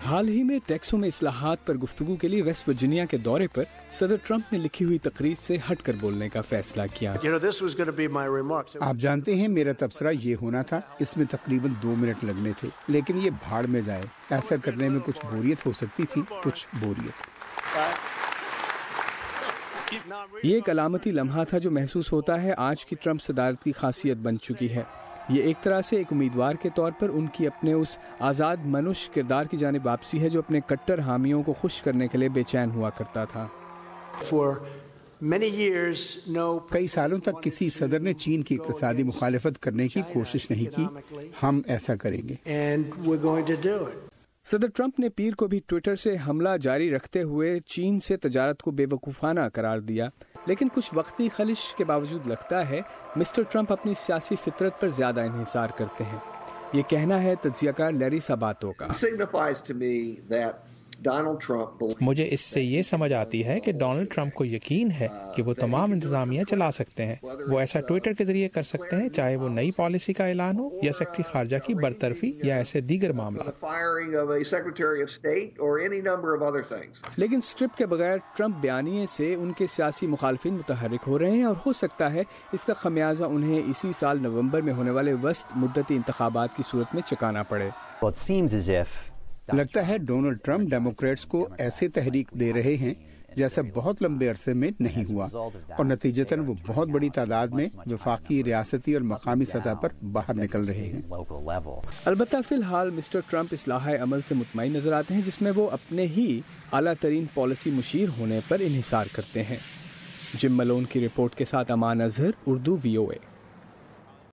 حال ہی میں ٹیکسوں میں اصلاحات پر گفتگو کے لیے ویسٹ ورجینیا کے دورے پر صدر ٹرمپ نے لکھی ہوئی تقریر سے ہٹ کر بولنے کا فیصلہ کیا۔ آپ جانتے ہیں میرا تبصرہ یہ ہونا تھا، اس میں تقریباً 2 منٹ لگنے تھے، لیکن یہ بھاڑ میں جائے۔ ایسا کرنے میں کچھ بوریت ہو سکتی تھی، کچھ بوریت۔ یہ ایک علامتی لمحہ تھا جو محسوس ہوتا ہے آج کی ٹرمپ صدارت کی خاصیت بن چکی ہے۔ یہ ایک طرح سے ایک امیدوار کے طور پر ان کی اپنے اس آزاد منش کردار کی جانب واپسی ہے جو اپنے کٹر حامیوں کو خوش کرنے کے لیے بے چین ہوا کرتا تھا۔ کئی سالوں تک کسی صدر نے چین کی اقتصادی مخالفت کرنے کی کوشش نہیں کی، ہم ایسا کریں گے۔ صدر ٹرمپ نے پیر کو بھی ٹویٹر سے حملہ جاری رکھتے ہوئے چین سے تجارت کو بے وقوفانہ قرار دیا، لیکن کچھ وقتی خلش کے باوجود لگتا ہے مسٹر ٹرمپ اپنی سیاسی فطرت پر زیادہ انحصار کرتے ہیں۔ یہ کہنا ہے تجزیہ کار لیری ساباتو کا۔ مجھے اس سے یہ سمجھ آتی ہے کہ ڈونلڈ ٹرمپ کو یقین ہے کہ وہ تمام انتظامیہ چلا سکتے ہیں۔ وہ ایسا ٹویٹر کے ذریعے کر سکتے ہیں، چاہے وہ نئی پالیسی کا اعلان ہو یا سیکرٹری خارجہ کی برطرفی یا ایسے دیگر معاملات۔ لیکن اسکرپٹ کے بغیر ٹرمپ بیانیے سے ان کے سیاسی مخالفین متحرک ہو رہے ہیں، اور ہو سکتا ہے اس کا خمیازہ انہیں اسی سال نومبر میں ہونے والے وسط مدتی انتخابات کی صورت میں چکانا پڑے۔ لگتا ہے ڈونلڈ ٹرمپ ڈیموکریٹس کو ایسے تحریک دے رہے ہیں جیسا بہت لمبے عرصے میں نہیں ہوا، اور نتیجتاً وہ بہت بڑی تعداد میں وفاقی، ریاستی اور مقامی سطح پر باہر نکل رہے ہیں۔ البتہ فی الحال مسٹر ٹرمپ اصلاح عمل سے مطمئن نظر آتے ہیں جس میں وہ اپنے ہی اعلیٰ ترین پالیسی مشیر ہونے پر انحصار کرتے ہیں۔ جم ملون کی رپورٹ کے ساتھ امان اظہر، اردو VOA۔